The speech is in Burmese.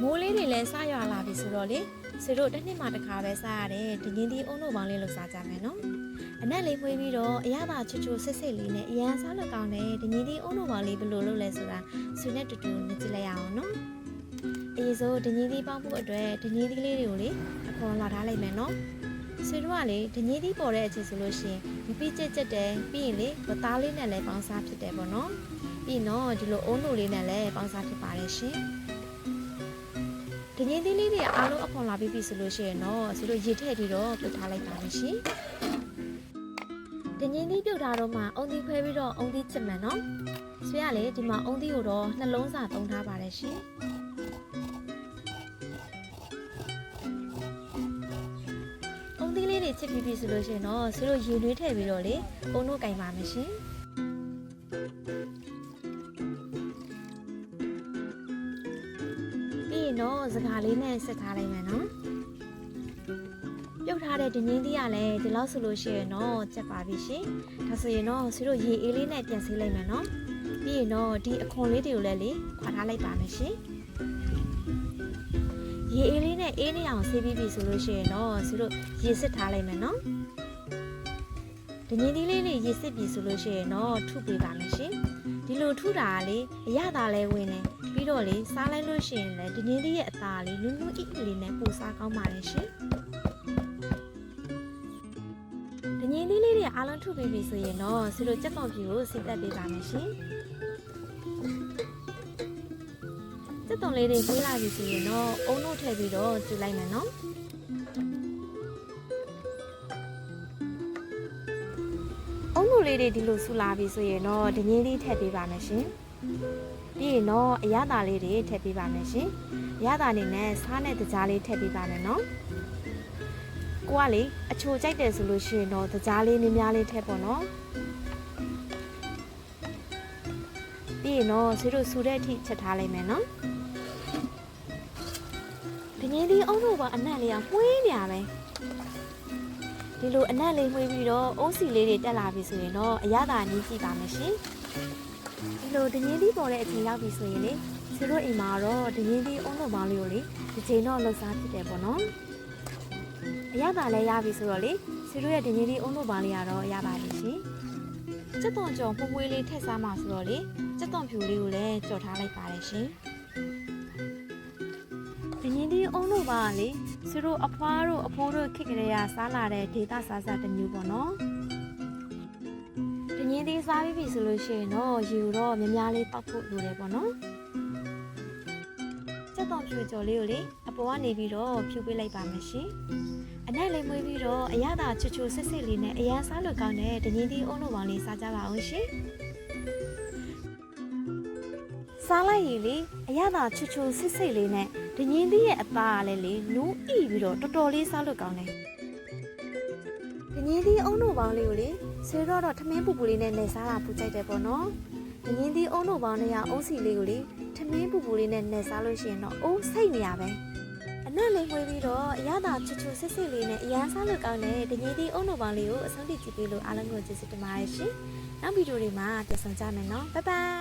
မိုးလေးတွေလည်းစားရွာလာပြီဆိုတော့လေဆွေတို့တစ်နှစ်မှတစ်ခါပဲစားရတယ်ဒီညင်းဒီအုံတို့ပေါင်းလေးလို့စားကြမယ်နော်အနက်လေးမွေးပြီးတော့အရသာချွတ်ချွတ်ဆစ်ဆစ်လေးနဲ့အရန်စားလို့ကောင်းတယ်ဒီညင်းဒီအုံတို့ပေါင်းလေးဘယ်လိုလုပ်လဲဆိုတာဆွေနဲ့တူတူမြင်ကြည့်လိုက်ရအောင်နော်အရေးစိုးဒီညင်းဒီပေါင်းဖို့အတွက်ဒီညင်းဒီလေးတွေကိုလေအခွန်လာထားလိုက်မယ်နော်ဆွေတို့ကလေဒီညင်းဒီပေါ်တဲ့အချိန်ဆိုလို့ရှိရင်မပြည့်ကျက်ကျက်တယ်ပြီးရင်လေဝသားလေးနဲ့လည်းပေါင်းစားဖြစ်တယ်ပေါ့နော်ပြီးတော့ဒီလိုအုံတို့လေးနဲ့လည်းပေါင်းစားဖြစ်ပါတယ်ရှင်ဒီညင်းသီးလေးတွေအားလုံးအခွန်လာပြီးပြီဆိုလို့ရှိရင်တော့ဆီတို့ရေထည့်ပြီးတော့ပြုတ်ထားလိုက်ပါမယ်ရှင်ဒီညင်းသီးပြုတ်ထားတော့မှအုံသီးခွဲပြီးတော့အုံသီးချစ်မယ်နော်ဆွေကလေဒီမှာအုံသီးကိုတော့နှလုံးစာသုံးထားပါတယ်ရှင်အုံသီးလေးတွေချစ်ပြီးပြီဆိုလို့ရှိရင်တော့ဆီတို့ရေနွေးထည့်ပြီးတော့လေအုံတို့ကင်ပါမယ်ရှင်တော့စကားလေးနဲ့ဆက်ထားလိုက်မယ်နော်ပြုတ်ထားတဲ့ဒင်းင်းသီးကလည်းဒီလောက်ဆိုလို့ရှိရင်တော့ကျက်ပါပြီရှင်ဒါဆိုရင်တော့ဆွေတို့ရေအေးလေးနဲ့ပြန်ဆေးလိုက်မယ်နော်ပြီးရင်တော့ဒီအခွန်လေးတွေကိုလည်းလေခွာထားလိုက်ပါမယ်ရှင်ရေအေးလေးနဲ့အေးနေအောင်ဆေးပြီးပြီဆိုလို့ရှိရင်တော့ဆွေတို့ရေစစ်ထားလိုက်မယ်နော်ဒင်းင်းသီးလေးတွေရေစစ်ပြီဆိုလို့ရှိရင်တော့ထုပေးပါမယ်ရှင်ဒီလိုထုတာကလေအရသာလဲဝင်နေပြီးတော့လေစားလိုက်လို့ရှိရင်လည်းဒီနေ့လေးရဲ့အသားလေးနူးနူးအိအိလေးနဲ့ပိုစားကောင်းပါတယ်ရှင်ဒီနေ့လေးတွေအားလုံးထုပြီးပြီဆိုရင်တော့ဆွေတို့ကြက်ပေါင်ပြူကိုစီတက်ပေးပါမယ်ရှင်ကြက်သွန်လေးတွေပေးလာပြီဆိုရင်တော့အုံတို့ထည့်ပြီးတော့ကျွေးလိုက်မယ်နော်အုံတို့လေးတွေဒီလိုဆူလာပြီဆိုရင်တော့ဒီနေ့လေးထည့်ပေးပါမယ်ရှင်ပြီးရင်တော့အရသာလေးတွေထည့်ပေးပါမယ်ရှင်အရသာနေနဲ့စားနဲ့တကြားလေးထည့်ပေးပါမယ်နော်ကိုကလေအချိုကြိုက်တယ်ဆိုလို့ရှိရင်တော့တကြားလေးနည်းများလေးထည့်ပေါ့နော်ပြီးရင်တော့ဆွေတို့ဆူတဲ့အထိချက်ထားလိုက်မယ်နော်ဒီနေ့ဒီအုံတို့ကအနက်လေးကမှွေးနေရပဲဒီလိုအနက်လေးမှွေးပြီးတော့အုံးစီလေးတွေတက်လာပြီဆိုရင်တော့အရသာနည်းကြည့်ပါမယ်ရှင်ဒီလိုဒင်းင်းသီးပေါ်တဲ့အချိန်ရောက်ပြီဆိုရင်လေဆွေတို့အိမ်မှာတော့ဒင်းင်းသီးအုံးလုံးပေါင်းလေးကိုလေဒီချိန်တော့လှုပ်ရှားဖြစ်တယ်ပေါ့နော်အရသာလည်းရပြီဆိုတော့လေဆွေတို့ရဲ့ဒင်းင်းသီးအုံးလုံးပေါင်းလေးကတော့ရပါပြီရှင်ကြက်သွန်ကြော်ပွေးလေးထည့်စားမှာဆိုတော့လေကြက်သွန်ဖြူလေးကိုလည်းကြော်ထားလိုက်ပါတယ်ရှင်ဒင်းင်းသီးအုံးလုံးပေါင်းကလေဆွေတို့အဖွားတို့အဖိုးတို့ခစ်ကြရစားလာတဲ့ဒေတာစားစားတစ်မျိုးပေါ့နော်ညင်းသေးစားပြီးပြီဆိုလို့ရှိရင်တော့ရေကိုတော့များများလေးတောက်ဖို့လိုတယ်ပေါ့နော်ကြက်သွန်ဖြူကြော်လေးကိုလေအပေါ်ကနေပြီးတော့ဖြူပေးလိုက်ပါမယ်ရှင်အနက်လေးမွေးပြီးတော့အရသာချွတ်ချွတ်ဆစ်ဆစ်လေးနဲ့အရန်စားလို့ကောင်းတဲ့ဒင်းင်းသီးအုံးလုံးပေါင်းလေးစားကြပါအောင်ရှင်စားလိုက်ရည်လေအရသာချွတ်ချွတ်ဆစ်ဆစ်လေးနဲ့ဒင်းင်းသီးရဲ့အသားကလည်းလေနူးအိပြီးတော့တော်တော်လေးစားလို့ကောင်းတယ်ဒင်းင်းသီးအုံးလုံးပေါင်းလေးကိုလေဆွေတော့ထမင်းပူပူလေးနဲ့နေစားတာပူကြိုက်တယ်ပေါ့နော်ဒင်းင်းသီးအုံးတို့ပေါင်းနဲ့ရအုံးစီလေးကိုလေထမင်းပူပူလေးနဲ့နေစားလို့ရှိရင်တော့အိုးစိတ်နေရပဲအနက်လေးဝေးပြီးတော့အရသာချွတ်ချွတ်ဆစ်ဆစ်လေးနဲ့အရန်စားလို့ကောင်းတဲ့ဒင်းင်းသီးအုံးတို့ပေါင်းလေးကိုအဆုံးထိကြည့်ပေးလို့အားလုံးကိုကျေးဇူးတင်ပါတယ်ရှင်နောက်ဗီဒီယိုတွေမှာပြန်ဆောင်ကြမယ်နော်ဘိုင်ဘိုင်